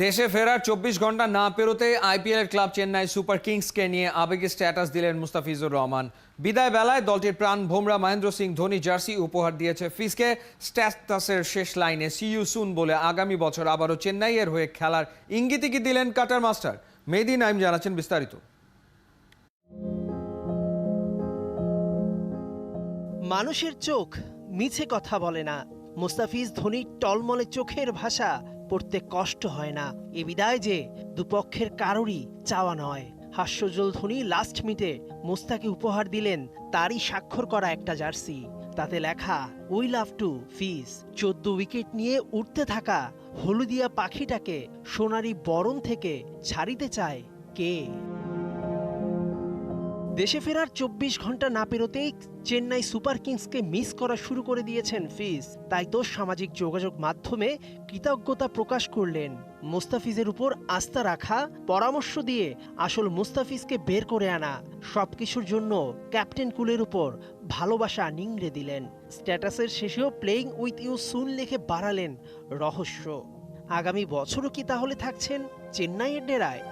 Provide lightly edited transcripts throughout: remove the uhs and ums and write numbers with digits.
দেশে ফেরার ২৪ ঘন্টা না পেরোতে আইপিএলের ক্লাব চেন্নাই সুপার কিংসকে নিয়ে আবেগী স্ট্যাটাস দিলেন মুস্তাফিজুর রহমান। বিদায় বেলায় দলটির প্রাণ ভোমরা মহেন্দ্র সিং ধোনি জার্সি উপহার দিয়েছে ফিজকে। স্ট্যাটাসের শেষ লাইনে সি ইউ সুন বলে আগামী বছর আবারও চেন্নাইয়ের হয়ে খেলার ইঙ্গিতই দিলেন কাটার মাস্টার। মেহেদী নাইম জানাচ্ছেন বিস্তারিত। মানুষের চোখ মিছে কথা বলে না। মুস্তাফিজ ধোনির টলমলে চোখের ভাষা পড়তে কষ্ট হয় না। এ বিদায় যে দুপক্ষের কারোরই চাওয়া নয়। হাস্যজ্জ্বল ধোনি লাস্ট মিটে মুস্তাকে উপহার দিলেন তারই স্বাক্ষর করা একটা জার্সি। তাতে লেখা we love to fees. 14 wicket নিয়ে উঠতে থাকা হলুদিয়া পাখিটাকে সোনারি বরণ থেকে ছাড়িতে চায় কে? দেশে ফেরার ২৪ ঘন্টা না পেরোতেই চেন্নাই সুপার কিংসকে মিস করা শুরু করে দিয়েছেন ফিজ। তাই তো সামাজিক যোগাযোগ মাধ্যমে কৃতজ্ঞতা প্রকাশ করলেন। মুস্তাফিজের উপর আস্থা রাখা, পরামর্শ দিয়ে আসল মুস্তাফিজকে বের করে আনা, সবকিছুর জন্য ক্যাপ্টেন কুলের উপর ভালোবাসা নিংড়ে দিলেন। স্ট্যাটাসের শেষেও প্লেইং উইথ ইউ সুন লিখে বাড়ালেন রহস্য। আগামী বছরও কি তাহলে থাকছেন চেন্নাইয়ের ডেরায়?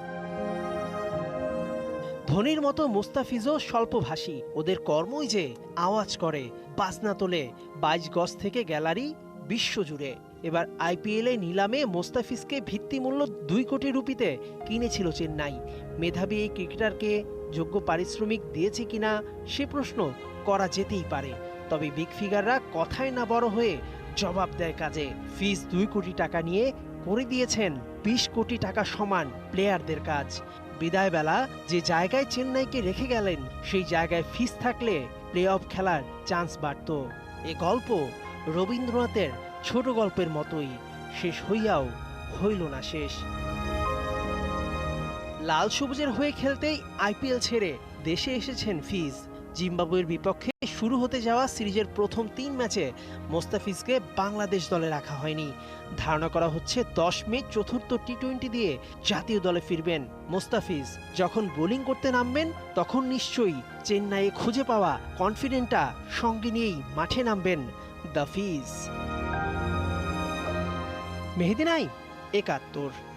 ধোনির মতো মুস্তাফিজও স্বল্পভাষী। ওদের কর্মই যে আওয়াজ করে, বাজনা তোলে ২২ গজ থেকে গ্যালারি বিশ্বজুড়ে। এবার আইপিএলে নিলামে মুস্তাফিজকে ভিত্তিমূল্য ২ কোটি রুপিতে কিনেছিল চেন্নাই। মেধাবী এই ক্রিকেটারকে যোগ্য পারিশ্রমিক দিয়েছে কিনা সে প্রশ্ন করা যেতেই পারে। তবে বিগ ফিগাররা কথায় না বড় হয়ে জবাব দেয় কাজে। ফিজ ২ কোটি টাকা নিয়ে করে দিয়েছেন ২০ কোটি টাকা সমান প্লেয়ারদের কাজ। বিদায় বেলা যে জায়গায় চেন্নাইকে রেখে গেলেন সেই জায়গায় ফিজ থাকলে প্লে অফ খেলার চান্স বাড়ত। এ গল্প রবীন্দ্রনাথের ছোট গল্পের মতোই, শেষ হইয়াও হইল না শেষ। লাল সবুজের হয়ে খেলতেই আইপিএল ছেড়ে দেশে এসেছেন ফিজ। জিম্বাবুয়ের বিপক্ষে শুরু হতে যাওয়া সিরিজের প্রথম ৩ ম্যাচে মোস্তাফিজকে বাংলাদেশ দলে রাখা হয়নি। ধারণা করা হচ্ছে ১০ মে চতুর্থ টি-20 দিয়ে জাতীয় দলে ফিরবেন মোস্তাফিজ। যখন বোলিং করতে নামবেন তখন নিশ্চয়ই চেন্নাইয়ে খুঁজে পাওয়া কনফিডেন্টটা সঙ্গে নিয়েই মাঠে নামবেন দ্য ফিজ। মেহেদী নাইম, ৭১।